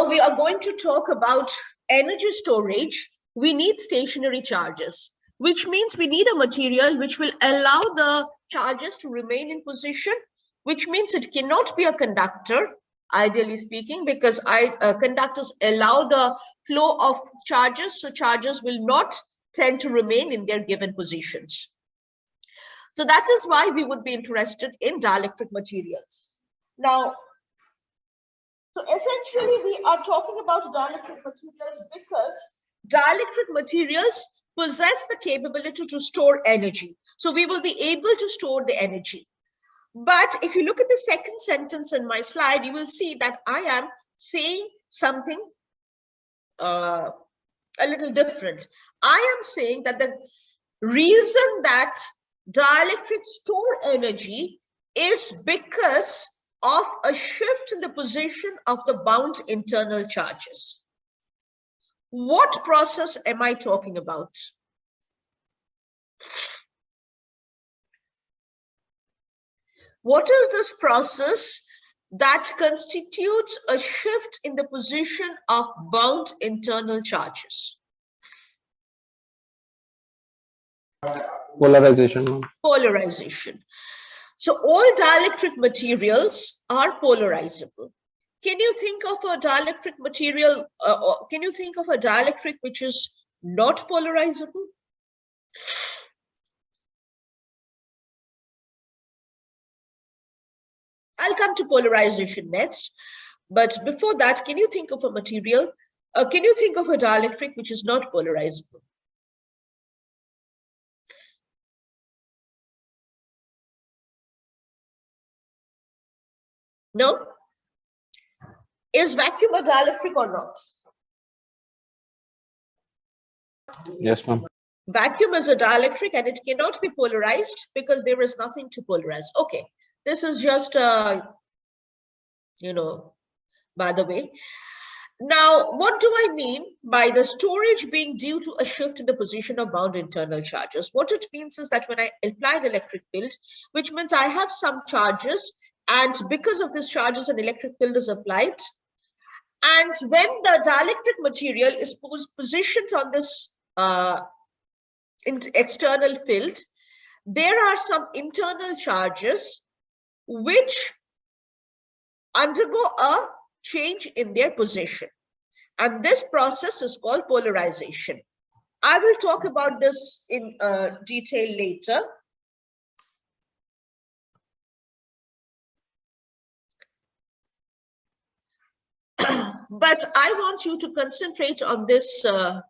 now we are going to talk about energy storage. We need stationary charges, which means we need a material which will allow the charges to remain in position, which means it cannot be a conductor, ideally speaking, because conductors allow the flow of charges, so charges will not tend to remain in their given positions. So that is why we would be interested in dielectric materials. Now, so essentially we are talking about dielectric materials because dielectric materials possess the capability to store energy. So we will be able to store the energy. But if you look at the second sentence in my slide, you will see that I am saying something a little different. I am saying that the reason that dielectrics store energy is because of a shift in the position of the bound internal charges. What process am I talking about? What is this process that constitutes a shift in the position of bound internal charges? Polarization. Polarization. So all dielectric materials are polarizable. Can you think of a dielectric material, can you think of a dielectric which is not polarizable? I'll come to polarization next. But before that, can you think of a material, can you think of a dielectric which is not polarizable? No? Is vacuum a dielectric or not? Yes, ma'am. Vacuum is a dielectric and it cannot be polarized because there is nothing to polarize. Okay, this is just, you know, by the way. Now, what do I mean by the storage being due to a shift in the position of bound internal charges? What it means is that when I apply an electric field, which means I have some charges, and because of this charges, an electric field is applied. And when the dielectric material is positioned on this external field, there are some internal charges which undergo a change in their position. And this process is called polarization. I will talk about this in detail later. But I want you to concentrate on this. Where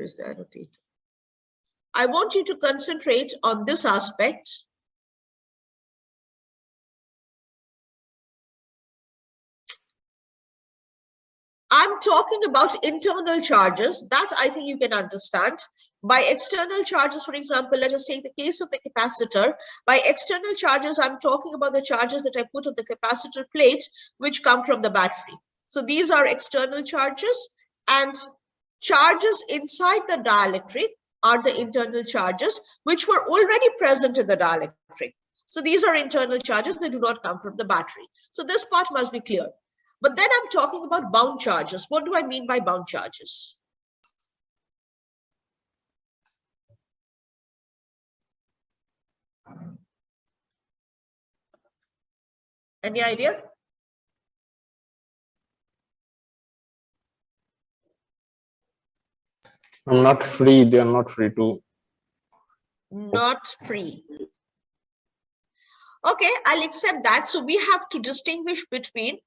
is the annotator? I want you to concentrate on this aspect. I'm talking about internal charges that I think you can understand. By external charges, for example, let us take the case of the capacitor. By external charges, I'm talking about the charges that I put on the capacitor plate, which come from the battery. So these are external charges, and charges inside the dielectric are the internal charges, which were already present in the dielectric. So these are internal charges, they do not come from the battery. So this part must be clear. But then I'm talking about bound charges. What do I mean by bound charges? Any idea? I'm not free. They are not free to. Not free. Okay, I'll accept that. So we have to distinguish between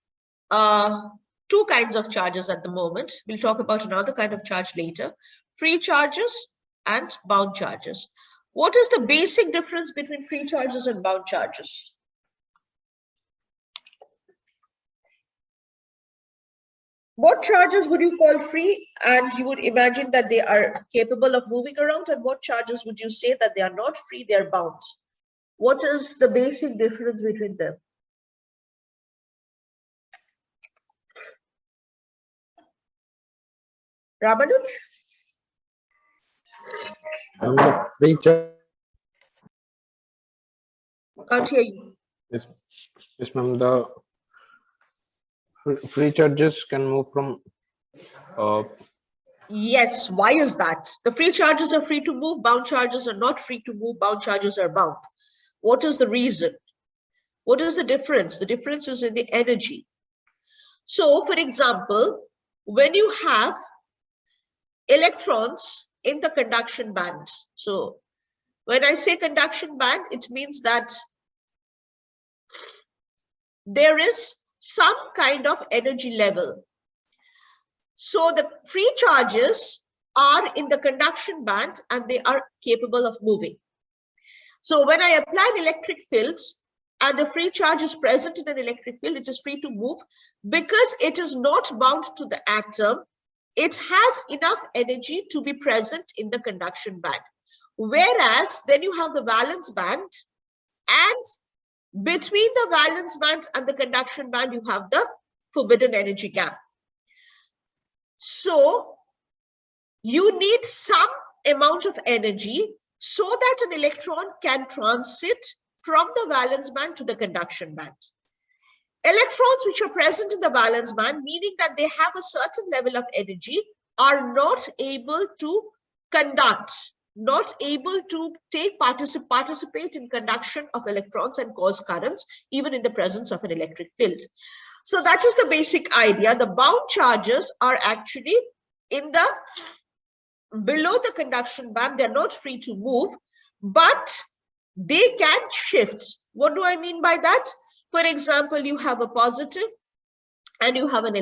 two kinds of charges at the moment. We'll talk about another kind of charge later. Free charges and bound charges. What is the basic difference between free charges and bound charges? What charges would you call free and you would imagine that they are capable of moving around, and what charges would you say that they are not free, they are bound? What is the basic difference between them? Ramanuj? The free charge. Can't hear you. Yes, ma'am. The free charges can move from uh, Yes, why is that? The free charges are free to move, bound charges are not free to move, bound charges are bound. What is the reason? What is the difference? The difference is in the energy. So, for example, when you have electrons in the conduction band, so when I say conduction band, it means that there is some kind of energy level. So the free charges are in the conduction band and they are capable of moving. So when I apply an electric field and the free charge is present in an electric field, it is free to move because it is not bound to the atom. It has enough energy to be present in the conduction band. Whereas then you have the valence band, and between the valence band and the conduction band, you have the forbidden energy gap. So you need some amount of energy so that an electron can transit from the valence band to the conduction band. Electrons which are present in the valence band, meaning that they have a certain level of energy, are not able to conduct, not able to participate in conduction of electrons and cause currents, even in the presence of an electric field. So that is the basic idea. The bound charges are actually in the below the conduction band. They're not free to move, but they can shift. What do I mean by that? For example, you have a positive and you have an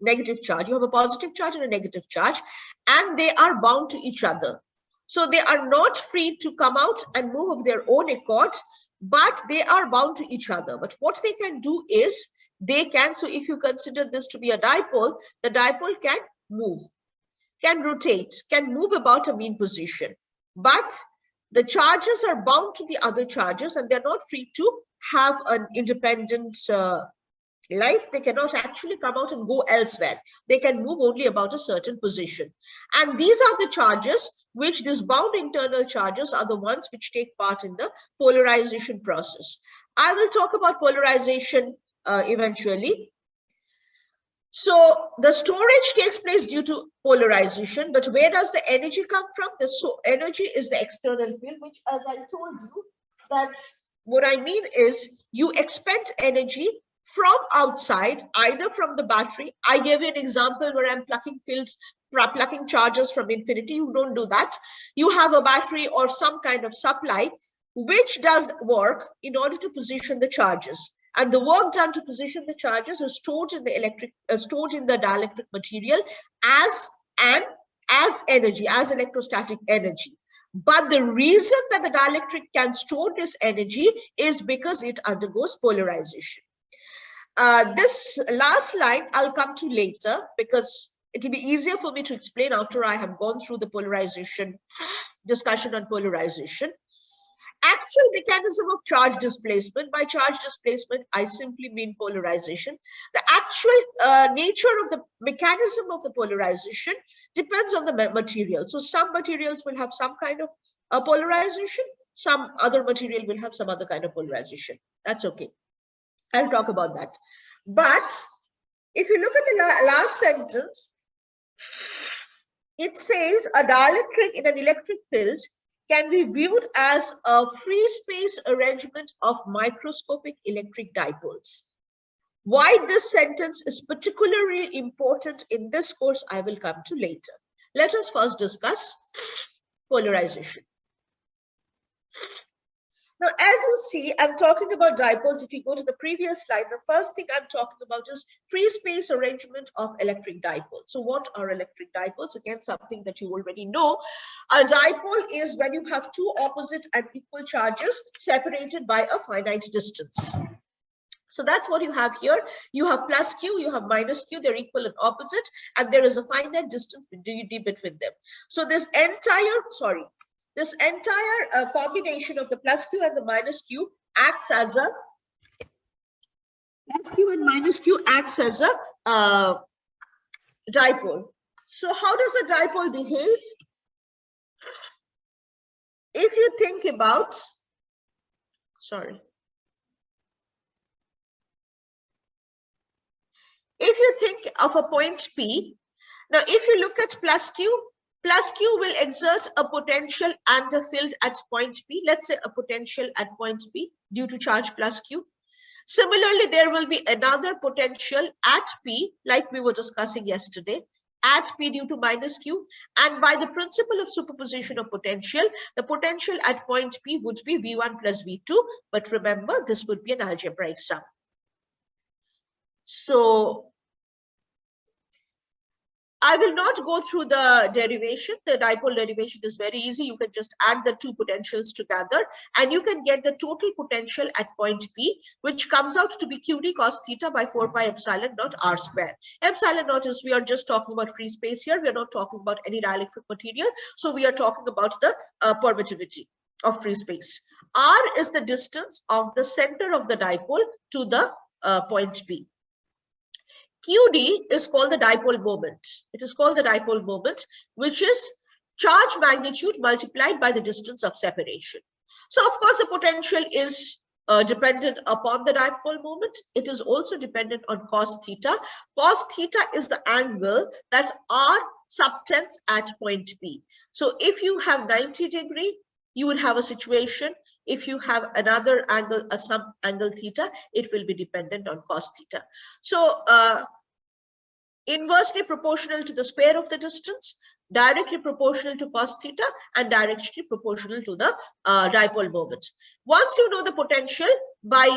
negative charge. You have a positive charge and a negative charge, and they are bound to each other. So they are not free to come out and move of their own accord, but they are bound to each other. But what they can do is they can, so if you consider this to be a dipole, the dipole can move, can rotate, can move about a mean position. But the charges are bound to the other charges and they're not free to have an independent life. They cannot actually come out and go elsewhere. They can move only about a certain position. And these are the charges which, these bound internal charges, are the ones which take part in the polarization process. I will talk about polarization eventually. So the storage takes place due to polarization, but where does the energy come from? The energy is the external field, which, as I told you, that what I mean is you expend energy from outside, either from the battery. I gave you an example where I'm plucking fields, plucking charges from infinity. You don't do that. You have a battery or some kind of supply which does work in order to position the charges. And the work done to position the charges is stored in the stored in the dielectric material as energy, as electrostatic energy. But the reason that the dielectric can store this energy is because it undergoes polarization. This last line I'll come to later because it will be easier for me to explain after I have gone through the polarization discussion on polarization. Actual mechanism of charge displacement. By charge displacement, I simply mean polarization. The actual nature of the mechanism of the polarization depends on the material. So some materials will have some kind of polarization, some other material will have some other kind of polarization. That's okay. I'll talk about that. But if you look at the last sentence, it says a dielectric in an electric field can be viewed as a free space arrangement of microscopic electric dipoles. Why this sentence is particularly important in this course, I will come to later. Let us first discuss polarization. Now, as you see, I'm talking about dipoles. If you go to the previous slide, the first thing I'm talking about is free space arrangement of electric dipoles. So what are electric dipoles? Again, something that you already know. A dipole is when you have two opposite and equal charges separated by a finite distance. So that's what you have here. You have plus q, you have minus q, they're equal and opposite, and there is a finite distance between them. So this entire, combination of the plus q and the minus q acts as a dipole. So how does a dipole behave? If you think about, If you think of a point P, now if you look at plus Q will exert a potential and a field at point P. Let's say a potential at point P due to charge plus Q. Similarly, there will be another potential at P, like we were discussing yesterday, at P due to minus Q. And by the principle of superposition of potential, the potential at point P would be V1 plus V2. But remember, this would be an algebraic sum. So I will not go through the derivation. The dipole derivation is very easy. You can just add the two potentials together and you can get the total potential at point P, which comes out to be QD cos theta by 4 pi epsilon naught R square. Epsilon naught is, we are just talking about free space here. We are not talking about any dielectric material. So we are talking about the permittivity of free space. R is the distance of the center of the dipole to the point P. QD is called the dipole moment. It is called the dipole moment, which is charge magnitude multiplied by the distance of separation. So, of course, the potential is dependent upon the dipole moment. It is also dependent on cos theta. Cos theta is the angle that's R subtends at point P. So, if you have 90 degree, you would have a situation. If you have another angle, some angle theta, it will be dependent on cos theta. So inversely proportional to the square of the distance, directly proportional to cos theta, and directly proportional to the dipole moment. Once you know the potential by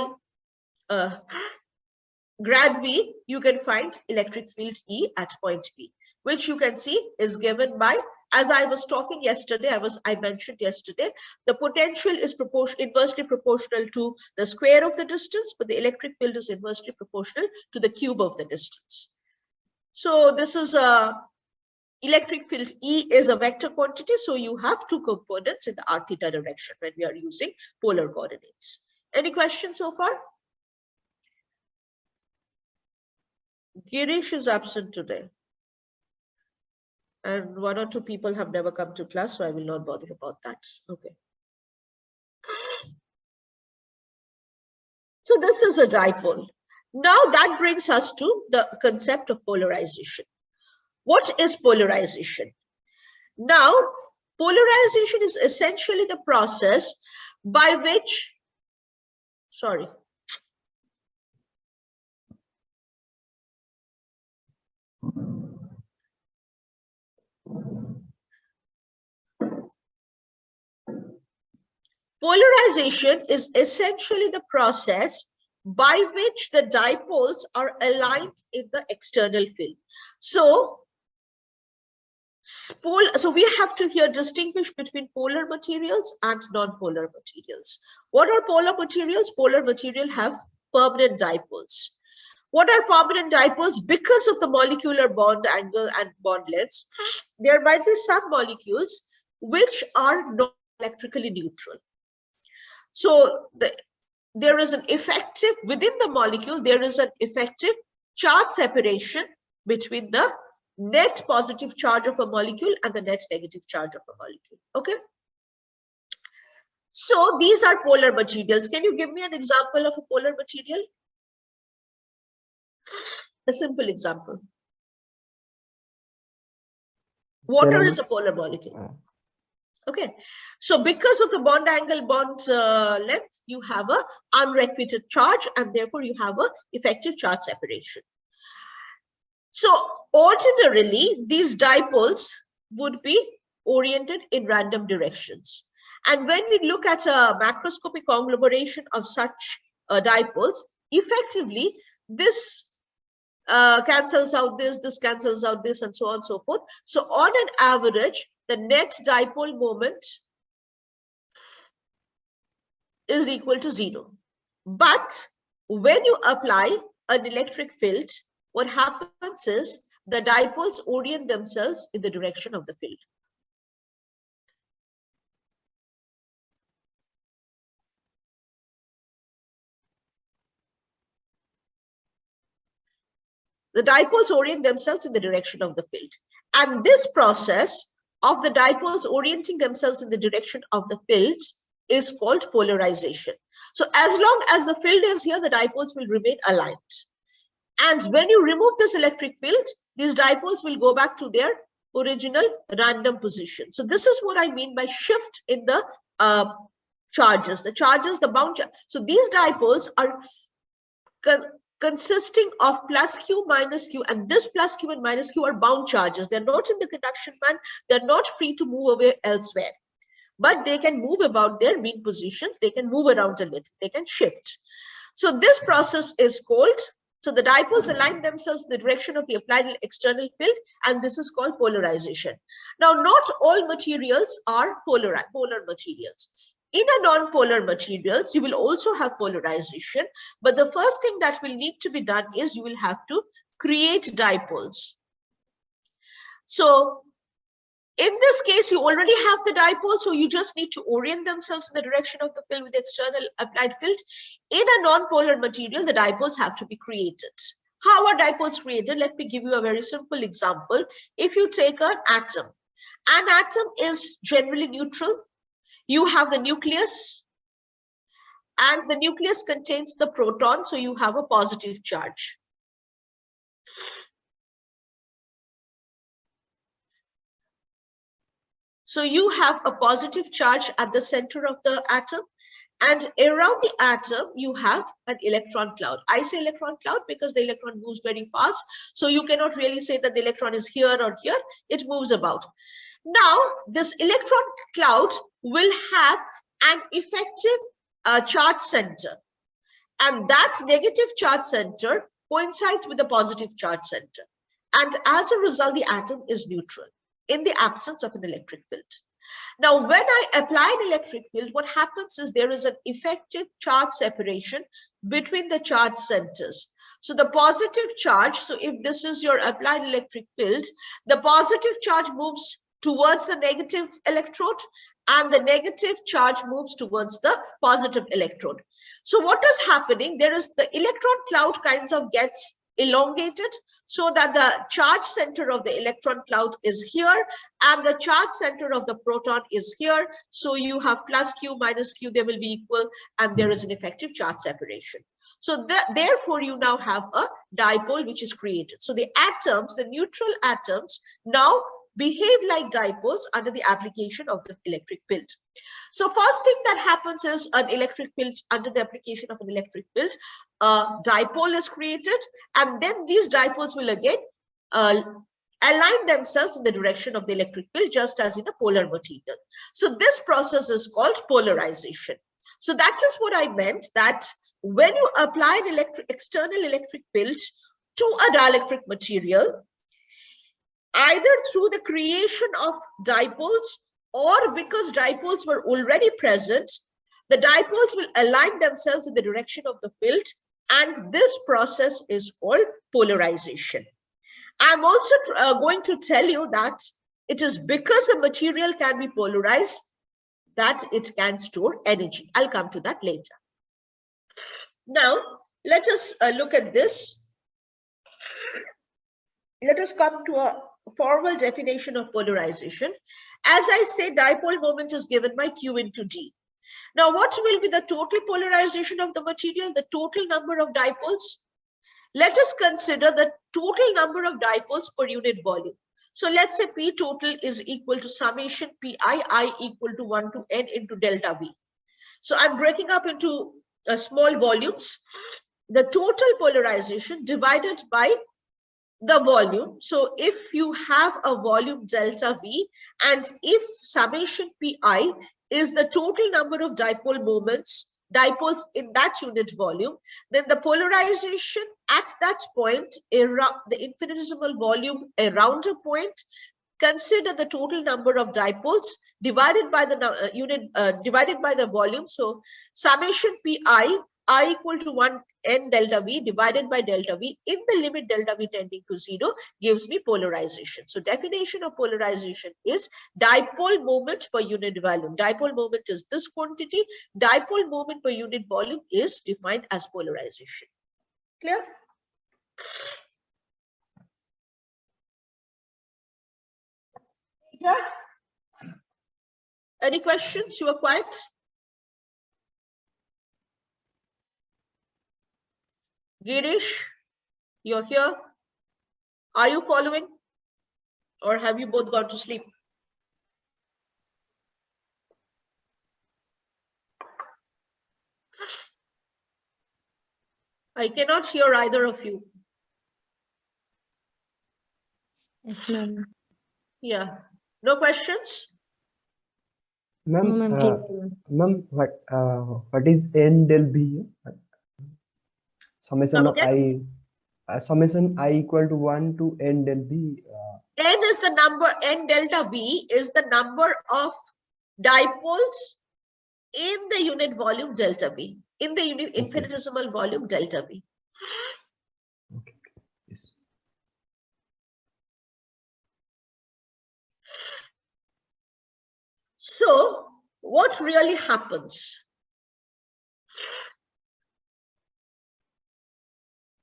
grad V, you can find electric field E at point P, which you can see is given by, as I was talking yesterday, I mentioned yesterday, the potential is inversely proportional to the square of the distance, but the electric field is inversely proportional to the cube of the distance. So this is a electric field E is a vector quantity. So you have two components in the r theta direction when we are using polar coordinates. Any questions so far? Girish is absent today. And one or two people have never come to class, so I will not bother about that. Okay. So this is a dipole. Now that brings us to the concept of polarization. What is polarization? Now, polarization is essentially the process by which, polarization is essentially the process by which the dipoles are aligned in the external field. So we have to here distinguish between polar materials and non-polar materials. What are polar materials? Polar material have permanent dipoles. What are permanent dipoles? Because of the molecular bond angle and bond lengths, there might be some molecules which are not electrically neutral. So there is an effective, within the molecule, there is an effective charge separation between the net positive charge of a molecule and the net negative charge of a molecule. Okay. So these are polar materials. Can you give me an example of a polar material? A simple example. Water is a polar molecule. Okay, so because of the bond angle, bond length, you have a unrequited charge and therefore you have a effective charge separation. So ordinarily, these dipoles would be oriented in random directions. And when we look at a macroscopic conglomeration of such dipoles, effectively, this cancels out this cancels out this, and so on and so forth. So on an average, the net dipole moment is equal to 0. But when you apply an electric field, what happens is the dipoles orient themselves in the direction of the field. The dipoles orient themselves in the direction of the field. And this process of the dipoles orienting themselves in the direction of the fields is called polarization. So as long as the field is here, the dipoles will remain aligned. And when you remove this electric field, these dipoles will go back to their original random position. So this is what I mean by shift in the charges. The charges, the bound charge. So these dipoles are consisting of plus q minus q, and this plus q and minus q are bound charges. They're not in the conduction band. They're not free to move away elsewhere, but they can move about their mean positions. They can move around a little. They can shift. So this process is called, so the dipoles align themselves in the direction of the applied external field, and this is called polarization. Now, not all materials are polar materials. In a non-polar materials, you will also have polarization, but the first thing that will need to be done is you will have to create dipoles. So in this case, you already have the dipole, so you just need to orient themselves in the direction of the field with the external applied field. In a non-polar material, the dipoles have to be created. How are dipoles created? Let me give you a very simple example. If you take an atom is generally neutral. You have the nucleus, and the nucleus contains the proton, so you have a positive charge. So you have a positive charge at the center of the atom, and around the atom, you have an electron cloud. I say electron cloud because the electron moves very fast. So you cannot really say that the electron is here or here. It moves about. Now, this electron cloud will have an effective charge center. And that negative charge center coincides with the positive charge center. And as a result, the atom is neutral in the absence of an electric field. Now, when I apply an electric field, what happens is there is an effective charge separation between the charge centers. So the positive charge, so if this is your applied electric field, the positive charge moves towards the negative electrode, and the negative charge moves towards the positive electrode. So what is happening? There is the electron cloud kinds of gets elongated so that the charge center of the electron cloud is here and the charge center of the proton is here. So you have plus q minus q, they will be equal, and there is an effective charge separation. So therefore you now have a dipole which is created. So the atoms, the neutral atoms, now behave like dipoles under the application of the electric field. So first thing that happens is an electric field, under the application of an electric field, a dipole is created, and then these dipoles will again align themselves in the direction of the electric field, just as in a polar material. So this process is called polarization. So that is what I meant, that when you apply an external electric field to a dielectric material, either through the creation of dipoles or because dipoles were already present, the dipoles will align themselves in the direction of the field, and this process is called polarization. I'm also going to tell you that it is because a material can be polarized that it can store energy. I'll come to that later. Now, let us look at this. Let us come to a formal definition of polarization. As I say, dipole moment is given by Q into D. Now, what will be the total polarization of the material, the total number of dipoles? Let us consider the total number of dipoles per unit volume. So let's say P total is equal to summation Pi, I equal to 1 to N into delta V. So I'm breaking up into small volumes. The total polarization divided by the volume. So if you have a volume delta V, and if summation Pi is the total number of dipole moments, dipoles in that unit volume, then the polarization at that point, the infinitesimal volume around a point, consider the total number of dipoles divided by the divided by the volume. So summation Pi, I equal to 1 N delta V divided by delta V in the limit delta V tending to 0 gives me polarization. So definition of polarization is dipole moment per unit volume. Dipole moment is this quantity. Dipole moment per unit volume is defined as polarization. Clear? Yeah. Any questions? You are quiet. Girish? You're here? Are you following? Or have you both gone to sleep? I cannot hear either of you. Yes, ma'am. Yeah. No questions? No, Ma'am, ma'am. ma'am, what is n del b? Summation Come of again? summation I equal to 1 to n del b. N is the number, N delta V is the number of dipoles in the unit volume delta V, in the unit infinitesimal volume delta V. Okay. Yes. So what really happens?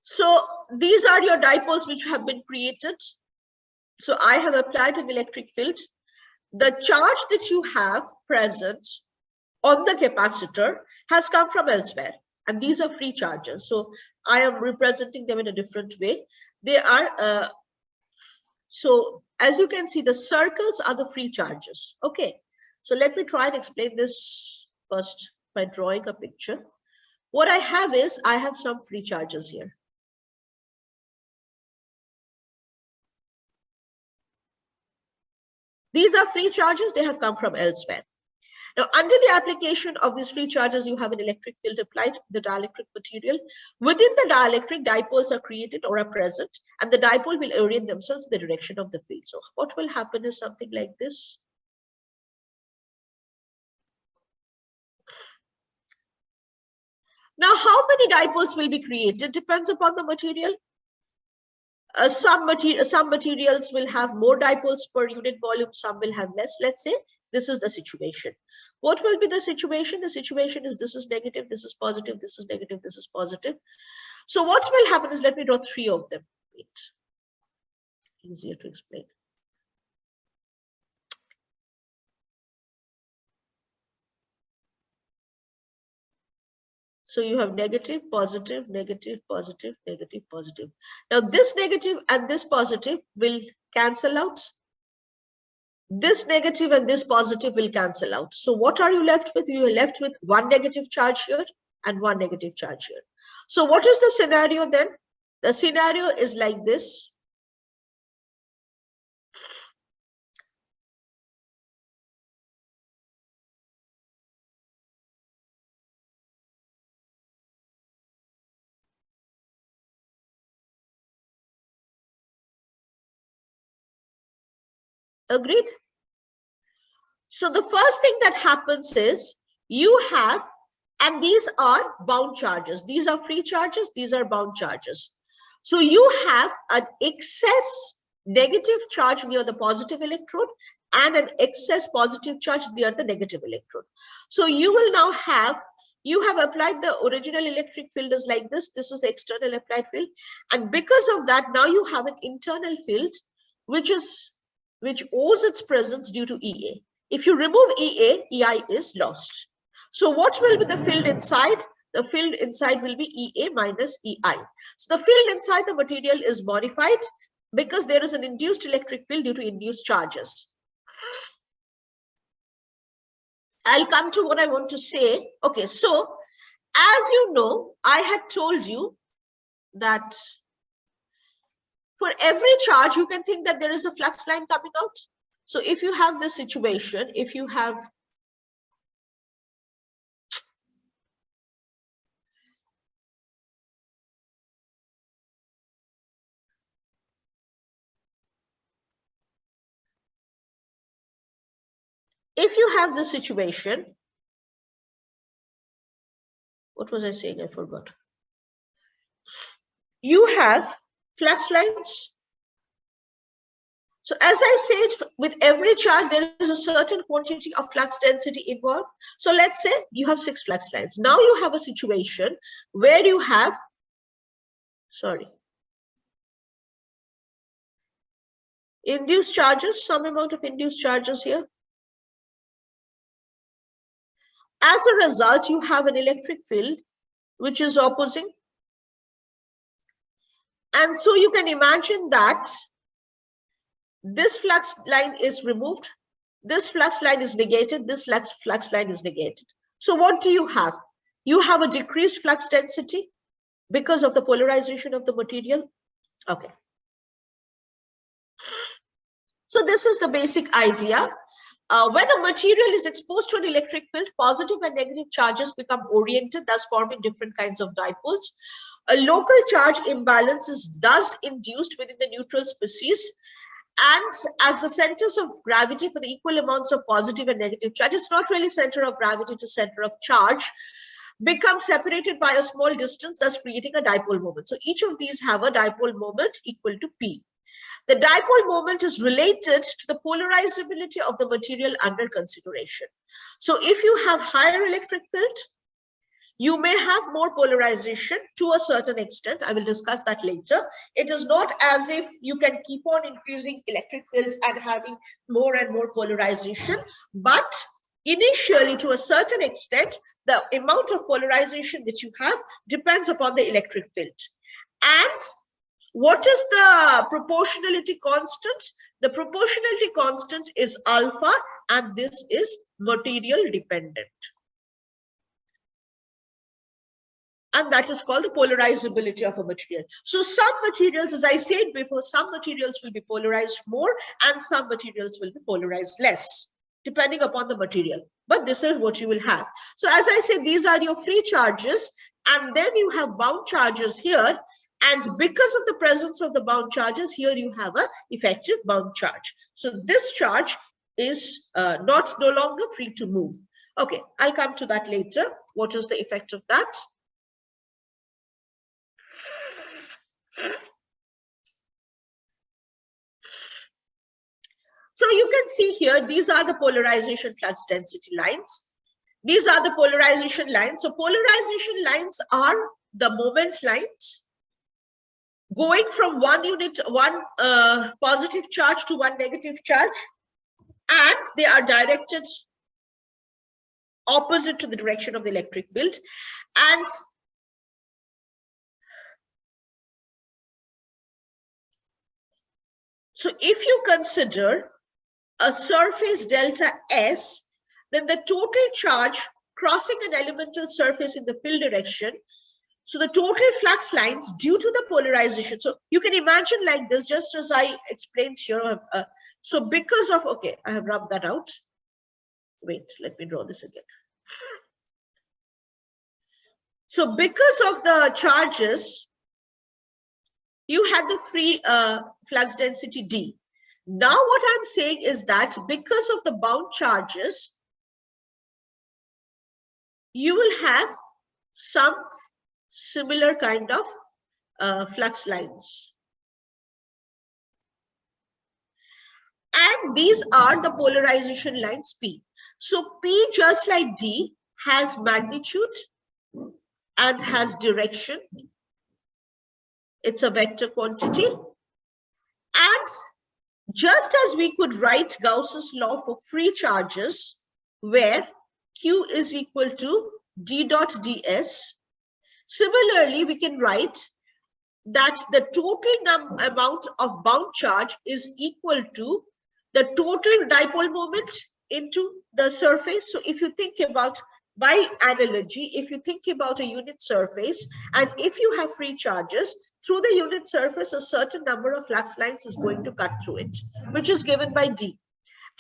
So these are your dipoles which have been created. So I have applied an electric field. The charge that you have present on the capacitor has come from elsewhere. And these are free charges. So I am representing them in a different way. They are, so as you can see, the circles are the free charges. Okay. So let me try and explain this first by drawing a picture. What I have is, I have some free charges here. These are free charges, they have come from elsewhere. Now, under the application of these free charges, you have an electric field applied to the dielectric material. Within the dielectric, dipoles are created or are present, and the dipole will orient themselves in the direction of the field. So what will happen is something like this. Now, how many dipoles will be created depends upon the material. Some materials will have more dipoles per unit volume, some will have less. Let's say this is the situation. What will be the situation? The situation is this is negative, this is positive, this is negative, this is positive. So what will happen is, let me draw three of them. Wait. Easier to explain. So you have negative, positive, negative, positive, negative, positive. Now this negative and this positive will cancel out. This negative and this positive will cancel out. So what are you left with? You are left with one negative charge here and one negative charge here. So what is the scenario then? The scenario is like this. Agreed? So the first thing that happens is you have, and these are bound charges. These are free charges. These are bound charges. So you have an excess negative charge near the positive electrode and an excess positive charge near the negative electrode. So you will now have, you have applied the original electric field is like this. This is the external applied field. And because of that, now you have an internal field, which owes its presence due to EA. If you remove EA, EI is lost. So what will be the field inside? The field inside will be EA minus EI. So the field inside the material is modified because there is an induced electric field due to induced charges. I'll come to what I want to say. Okay, so as you know, I had told you that for every charge, you can think that there is a flux line coming out. So if you have this situation, if you have the situation, what was I saying? I forgot. You have flux lines. So as I said, with every charge, there is a certain quantity of flux density involved. So let's say you have 6 flux lines. Now you have a situation where you have, induced charges, some amount of induced charges here. As a result, you have an electric field which is opposing. And so you can imagine that this flux line is removed, this flux line is negated, this flux line is negated. So what do you have? You have a decreased flux density because of the polarization of the material. Okay. So this is the basic idea. When a material is exposed to an electric field, positive and negative charges become oriented, thus forming different kinds of dipoles. A local charge imbalance is thus induced within the neutral species. And as the centers of gravity for the equal amounts of positive and negative charge, it's not really center of gravity to center of charge, become separated by a small distance, thus creating a dipole moment. So each of these have a dipole moment equal to P. The dipole moment is related to the polarizability of the material under consideration. So if you have higher electric field, you may have more polarization to a certain extent. I will discuss that later. It is not as if you can keep on increasing electric fields and having more and more polarization, but initially, to a certain extent, the amount of polarization that you have depends upon the electric field. And what is the proportionality constant? The proportionality constant is alpha, and this is material dependent. And that is called the polarizability of a material. So some materials, as I said before, some materials will be polarized more and some materials will be polarized less, depending upon the material. But this is what you will have. So as I said, these are your free charges, and then you have bound charges here. And because of the presence of the bound charges, here you have an effective bound charge. So this charge is no longer free to move. Okay, I'll come to that later. What is the effect of that? So you can see here, these are the polarization flux density lines. These are the polarization lines. So polarization lines are the moment lines going from one positive charge to one negative charge, and they are directed opposite to the direction of the electric field. And so if you consider a surface delta S, then the total charge crossing an elemental surface in the field direction, so the total flux lines due to the polarization. So you can imagine like this, just as I explained here. So because of, okay, I have rubbed that out. Wait, let me draw this again. So because of the charges, you had the free flux density D. Now what I'm saying is that because of the bound charges, you will have some similar kind of flux lines. And these are the polarization lines P. So P, just like D, has magnitude and has direction. It's a vector quantity. And just as we could write Gauss's law for free charges, where Q is equal to D dot ds, similarly, we can write that the total amount of bound charge is equal to the total dipole moment into the surface. So if you think about, by analogy, if you think about a unit surface, and if you have free charges, through the unit surface, a certain number of flux lines is going to cut through it, which is given by D.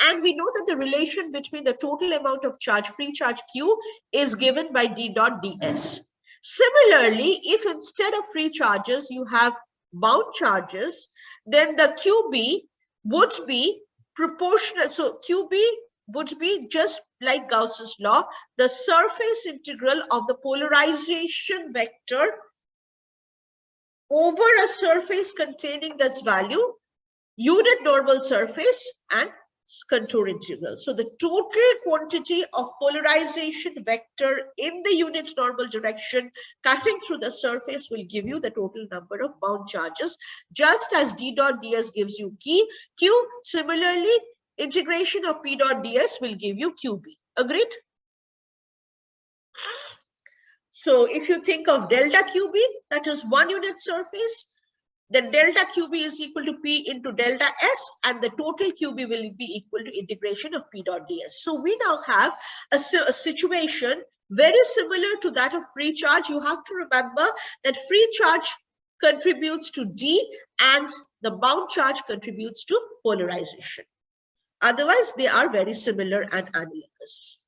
And we know that the relation between the total amount of charge, free charge Q, is given by D dot ds. Similarly, if instead of free charges, you have bound charges, then the QB would be proportional. So QB would be just like Gauss's law, the surface integral of the polarization vector over a surface containing that value, unit normal surface, and contour integral. So the total quantity of polarization vector in the unit normal direction cutting through the surface will give you the total number of bound charges, just as D dot ds gives you Q. Similarly, integration of P dot ds will give you QB. Agreed? So if you think of delta QB, that is one unit surface, then delta QB is equal to P into delta S, and the total QB will be equal to integration of P dot ds. So we now have a situation very similar to that of free charge. You have to remember that free charge contributes to D and the bound charge contributes to polarization. Otherwise, they are very similar and analogous.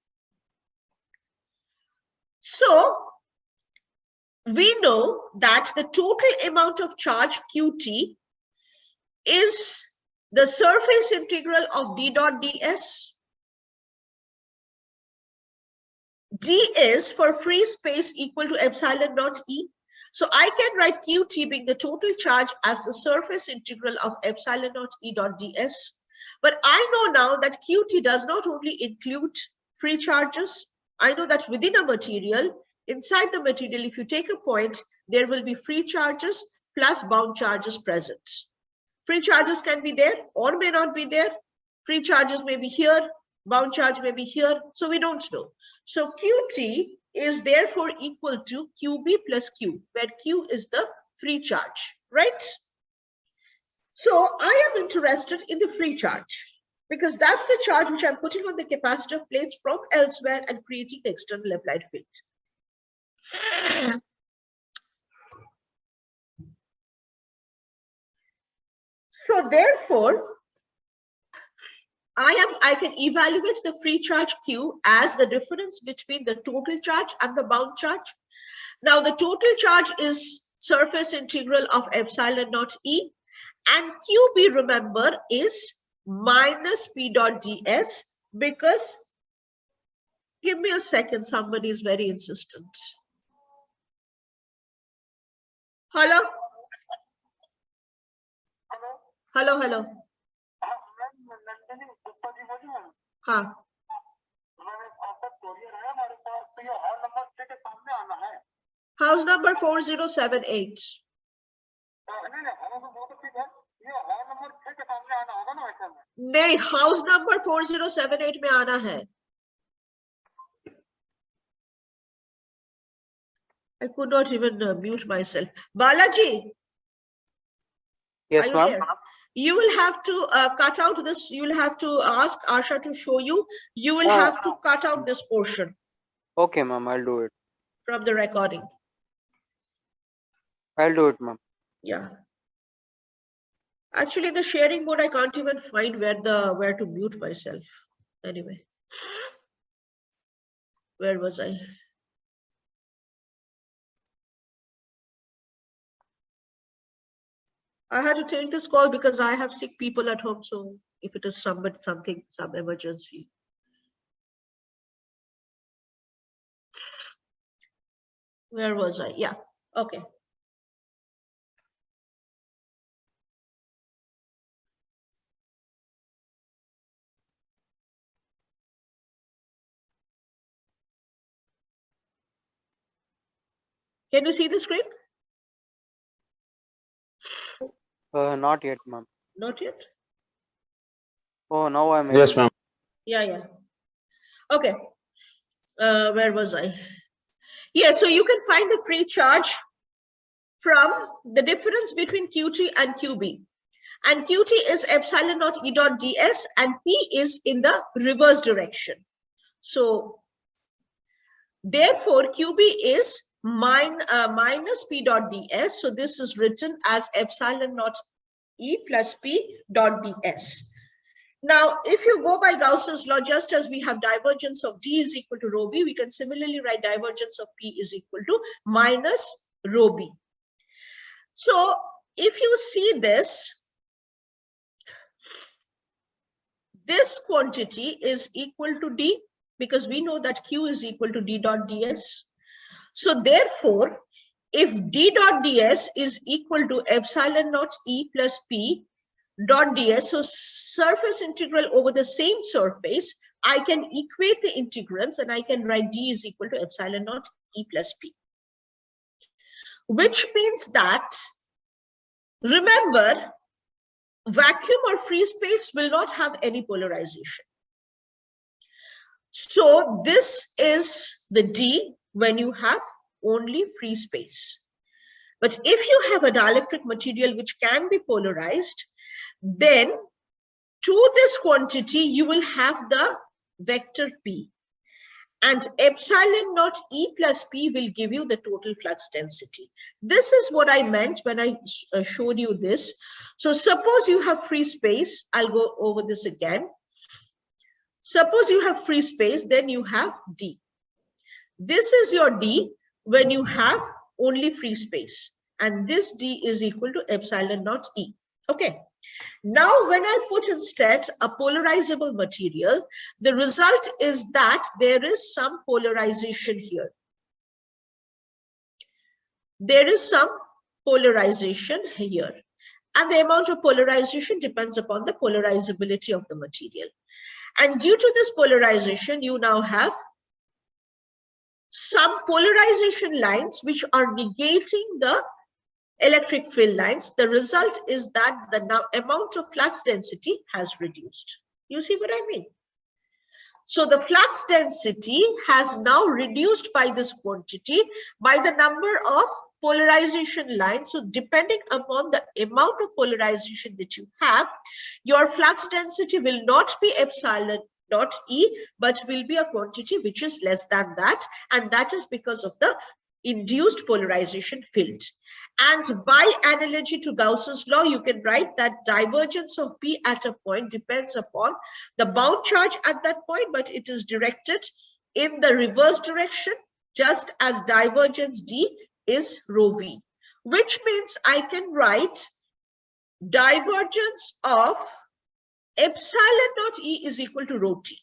So we know that the total amount of charge QT is the surface integral of D dot ds. D is for free space equal to epsilon naught E. So I can write QT being the total charge as the surface integral of epsilon naught E dot ds. But I know now that QT does not only include free charges. I know that within a material, inside the material, if you take a point, there will be free charges plus bound charges present. Free charges can be there or may not be there. Free charges may be here, bound charge may be here, so we don't know. So QT is therefore equal to QB plus Q, where Q is the free charge, right? So I am interested in the free charge because that's the charge which I'm putting on the capacitor plates from elsewhere and creating the external applied field. So therefore, I can evaluate the free charge Q as the difference between the total charge and the bound charge. Now the total charge is surface integral of epsilon naught E, and QB, remember, is minus P dot ds, because, give me a second, somebody is very insistent. Hello? Hello, hello. हाँ. House number 4078. नहीं, house number 4078 में आना है. I could not even mute myself. Balaji. Yes, ma'am. You will have to cut out this. You will have to ask Asha to show you. You will have to cut out this portion. Okay, ma'am. I'll do it. From the recording. I'll do it, ma'am. Yeah. Actually, the sharing mode, I can't even find where to mute myself. Anyway. Where was I? I had to take this call because I have sick people at home. So if it is some emergency. Where was I? Yeah. Okay. Can you see the screen? Not yet, ma'am. Not yet? Oh, now I'm. Yes, ma'am. Yeah, yeah. Okay. Where was I? Yeah, so you can find the free charge from the difference between QT and QB. And QT is epsilon naught E dot ds, and P is in the reverse direction. So therefore, QB is minus P dot ds. So this is written as epsilon naught E plus P dot ds. Now, if you go by Gauss's law, just as we have divergence of D is equal to rho B, we can similarly write divergence of P is equal to minus rho B. So if you see this quantity is equal to D, because we know that Q is equal to D dot ds. So therefore, if D dot ds is equal to epsilon naught E plus P dot ds, so surface integral over the same surface, I can equate the integrants and I can write D is equal to epsilon naught E plus P. Which means that, remember, vacuum or free space will not have any polarization. So this is the D when you have only free space. But if you have a dielectric material which can be polarized, then to this quantity, you will have the vector P. And epsilon naught E plus P will give you the total flux density. This is what I meant when I showed you this. So suppose you have free space. I'll go over this again. Suppose you have free space, then you have D. This is your D when you have only free space. And this D is equal to epsilon naught E. Okay. Now, when I put instead a polarizable material, the result is that there is some polarization here. There is some polarization here. And the amount of polarization depends upon the polarizability of the material. And due to this polarization, you now have some polarization lines which are negating the electric field lines. The result is that the amount of flux density has reduced. You see what I mean? So the flux density has now reduced by this quantity by the number of polarization lines. So depending upon the amount of polarization that you have, your flux density will not be epsilon naught E, but will be a quantity which is less than that. And that is because of the induced polarization field. And by analogy to Gauss's law, you can write that divergence of P at a point depends upon the bound charge at that point, but it is directed in the reverse direction, just as divergence D is rho V, which means I can write divergence of epsilon naught E is equal to rho T,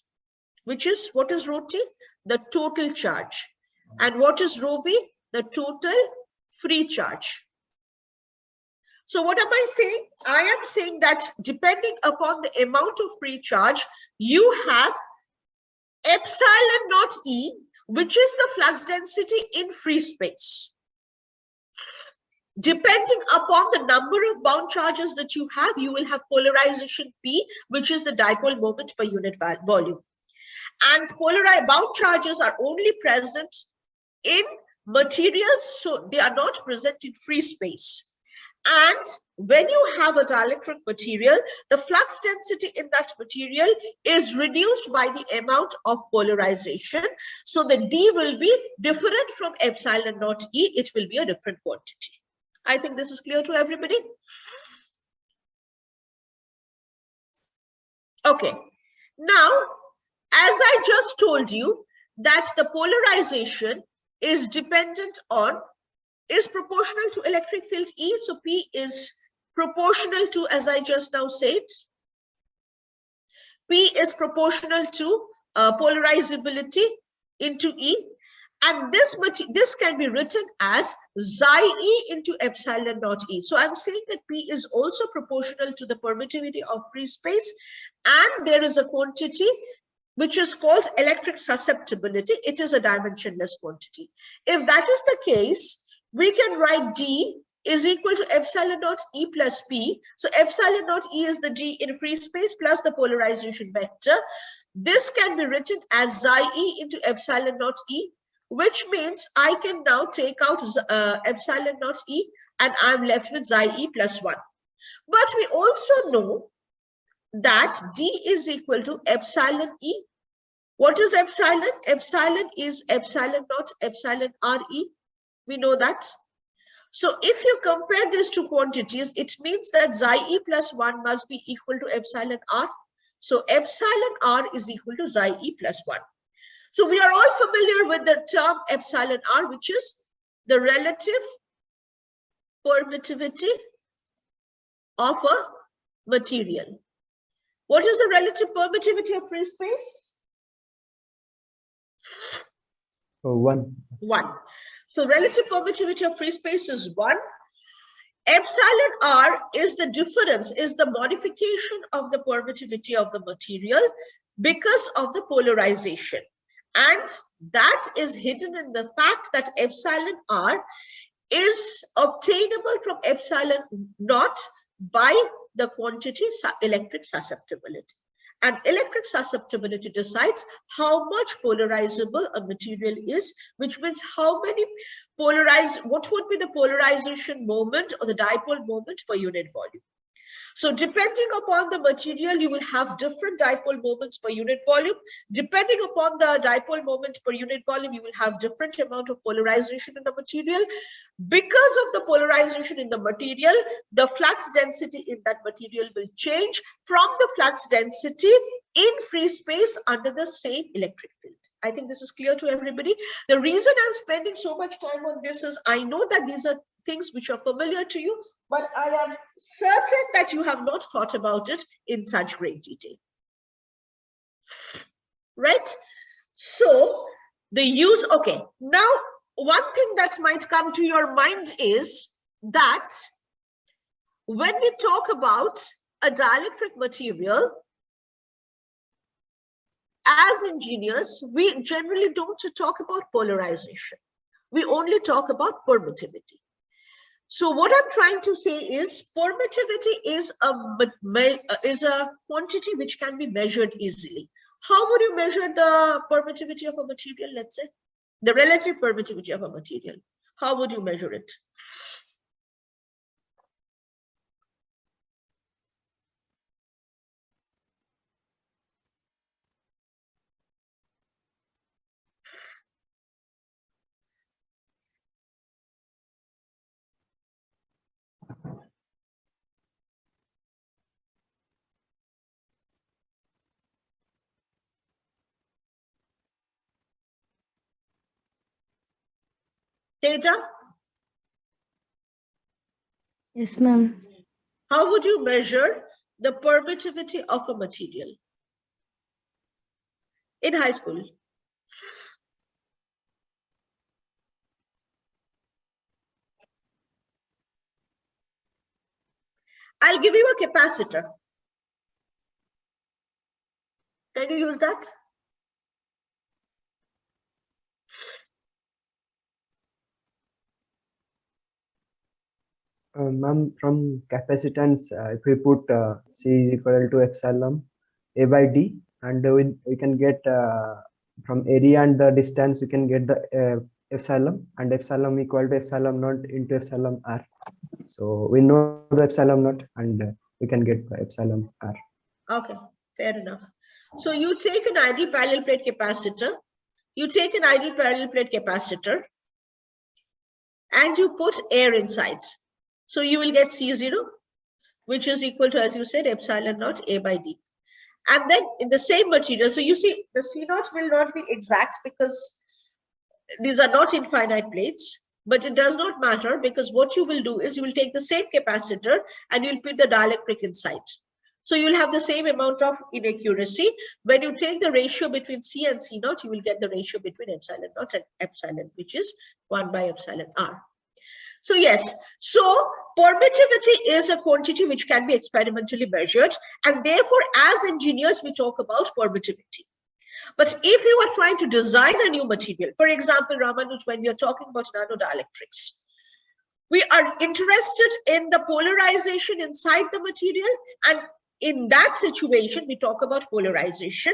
which is, what is rho T? The total charge. And what is rho V? The total free charge. So what am I saying? I am saying that depending upon the amount of free charge, you have epsilon naught E, which is the flux density in free space. Depending upon the number of bound charges that you have, you will have polarization P, which is the dipole moment per unit volume. And bound charges are only present in materials, so they are not present in free space. And when you have a dielectric material, the flux density in that material is reduced by the amount of polarization. So the D will be different from epsilon naught E. It will be a different quantity. I think this is clear to everybody. Okay. Now, as I just told you, that the polarization is dependent on, is proportional to electric field E. So P is proportional to, as I just now said, P is proportional to polarizability into E. And this can be written as xi E into epsilon naught E. So I'm saying that P is also proportional to the permittivity of free space. And there is a quantity which is called electric susceptibility. It is a dimensionless quantity. If that is the case, we can write D is equal to epsilon naught E plus P. So epsilon naught E is the D in free space plus the polarization vector. This can be written as xi E into epsilon naught E, which means I can now take out epsilon naught E and I'm left with xi E plus 1. But we also know that D is equal to epsilon E. What is epsilon? Epsilon is epsilon naught epsilon RE. We know that. So if you compare these two quantities, it means that xi E plus 1 must be equal to epsilon R. So epsilon R is equal to xi E plus 1. So we are all familiar with the term epsilon R, which is the relative permittivity of a material. What is the relative permittivity of free space? 1. 1. So relative permittivity of free space is 1. Epsilon R is the difference, is the modification of the permittivity of the material because of the polarization. And that is hidden in the fact that epsilon R is obtainable from epsilon naught by the quantity electric susceptibility. And electric susceptibility decides how much polarizable a material is, which means how many what would be the polarization moment or the dipole moment per unit volume. So depending upon the material, you will have different dipole moments per unit volume. Depending upon the dipole moment per unit volume, you will have different amount of polarization in the material. Because of the polarization in the material, the flux density in that material will change from the flux density in free space under the same electric field. I think this is clear to everybody. The reason I'm spending so much time on this is I know that these are things which are familiar to you, but I am certain that you have not thought about it in such great detail. Right? So the use, okay. Now, one thing that might come to your mind is that when we talk about a dielectric material, as engineers, we generally don't talk about polarization. We only talk about permittivity. So what I'm trying to say is permittivity is a quantity which can be measured easily. How would you measure the permittivity of a material, let's say? The relative permittivity of a material. How would you measure it? Teja? Yes, ma'am. How would you measure the permittivity of a material in high school? I'll give you a capacitor. Can you use that? Ma'am, from capacitance, if we put C is equal to epsilon A by D, and we can get from area and the distance, we can get the epsilon, and epsilon equal to epsilon naught into epsilon R. So we know the epsilon naught, and we can get the epsilon R. Okay, fair enough. So you take an ideal parallel plate capacitor, and you put air inside. So you will get C0, which is equal to, as you said, epsilon naught A by D. And then in the same material, so you see the C naught will not be exact because these are not infinite plates, but it does not matter because what you will do is you will take the same capacitor and you'll put the dielectric inside. So you'll have the same amount of inaccuracy. When you take the ratio between C and C naught, you will get the ratio between epsilon naught and epsilon, which is 1 by epsilon R. So yes, so permittivity is a quantity which can be experimentally measured, and therefore as engineers we talk about permittivity. But if you are trying to design a new material, for example, Ramanuj, when we are talking about nanodielectrics, we are interested in the polarization inside the material, and in that situation we talk about polarization.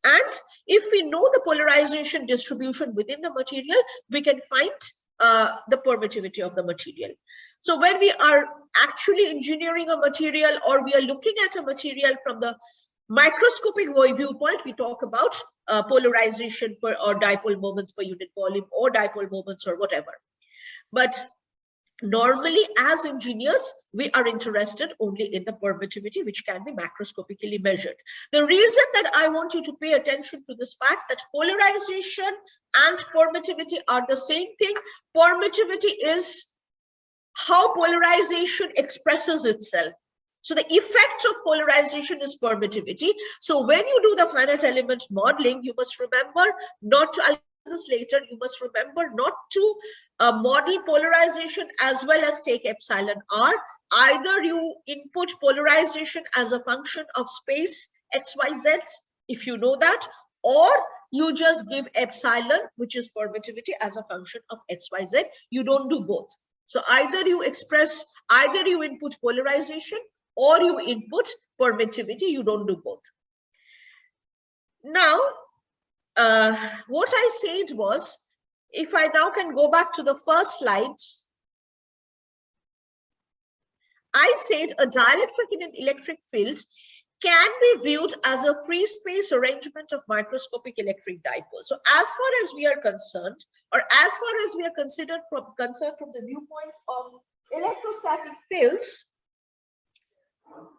And if we know the polarization distribution within the material, we can find the permittivity of the material. So when we are actually engineering a material or we are looking at a material from the microscopic viewpoint, we talk about polarization per or dipole moments per unit volume or dipole moments or whatever. But normally as engineers, we are interested only in the permittivity, which can be macroscopically measured. The reason that I want you to pay attention to this fact that polarization and permittivity are the same thing. Permittivity is how polarization expresses itself. So the effect of polarization is permittivity. So when you do the finite element modeling, you must remember not to, I'll do this later, you must remember not to model polarization as well as take epsilon R. Either you input polarization as a function of space x, y, z, if you know that, or you just give epsilon, which is permittivity, as a function of x, y, z. You don't do both. So either you input polarization or you input permittivity, you don't do both. Now, what I said was, if I now can go back to the first slides, I said a dielectric in an electric field can be viewed as a free space arrangement of microscopic electric dipoles. So as far as we are concerned, or as far as we are concerned from the viewpoint of electrostatic fields,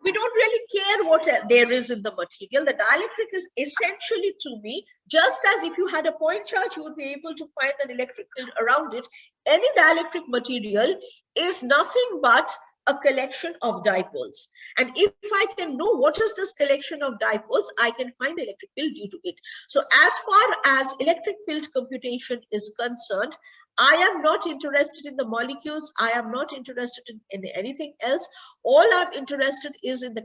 we don't really care what there is in the material. The dielectric is essentially, to me, just as if you had a point charge, you would be able to find an electric field around it. Any dielectric material is nothing but a collection of dipoles. And if I can know what is this collection of dipoles, I can find the electric field due to it. So as far as electric field computation is concerned, I am not interested in the molecules. I am not interested in anything else. All I'm interested is in the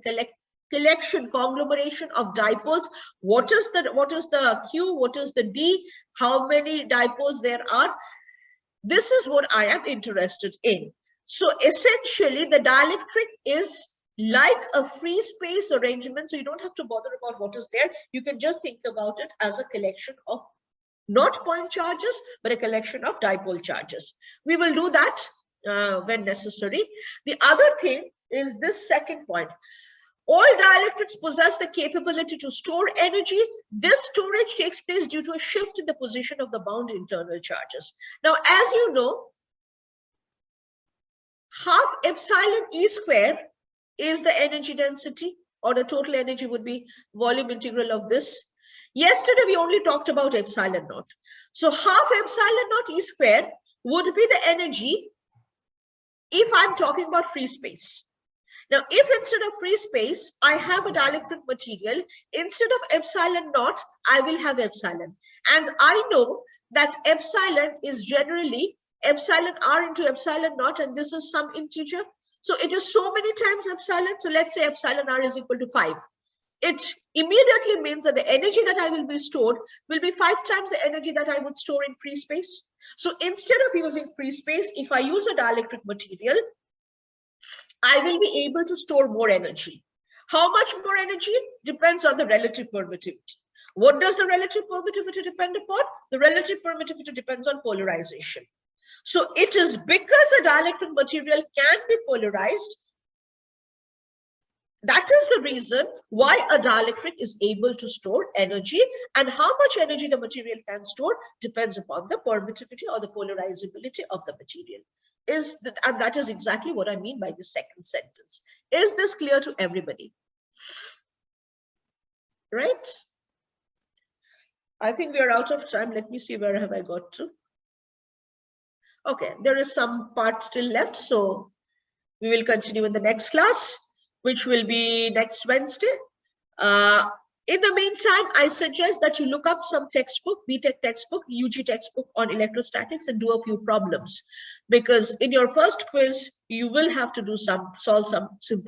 collection, conglomeration of dipoles. What is the Q? What is the D? How many dipoles there are? This is what I am interested in. So essentially, the dielectric is like a free space arrangement. So you don't have to bother about what is there. You can just think about it as a collection of not point charges, but a collection of dipole charges. We will do that when necessary. The other thing is this second point. All dielectrics possess the capability to store energy. This storage takes place due to a shift in the position of the bound internal charges. Now, as you know, half epsilon E square is the energy density, or the total energy would be volume integral of this. Yesterday, we only talked about epsilon naught. So half epsilon naught E square would be the energy if I'm talking about free space. Now, if instead of free space, I have a dielectric material, instead of epsilon naught, I will have epsilon. And I know that epsilon is generally epsilon r into epsilon naught, and this is some integer. So it is so many times epsilon. So let's say epsilon r is equal to 5. It immediately means that the energy that I will be stored will be 5 times the energy that I would store in free space. So instead of using free space, if I use a dielectric material, I will be able to store more energy. How much more energy? Depends on the relative permittivity. What does the relative permittivity depend upon? The relative permittivity depends on polarization. So it is because a dielectric material can be polarized. That is the reason why a dielectric is able to store energy, and how much energy the material can store depends upon the permittivity or the polarizability of the material. And that is exactly what I mean by the second sentence. Is this clear to everybody? Right? I think we are out of time. Let me see, where have I got to? Okay, there is some part still left, so we will continue in the next class, which will be next Wednesday. In the meantime, I suggest that you look up some textbook, BTech textbook, UG textbook on electrostatics, and do a few problems, because in your first quiz, you will have to solve some simple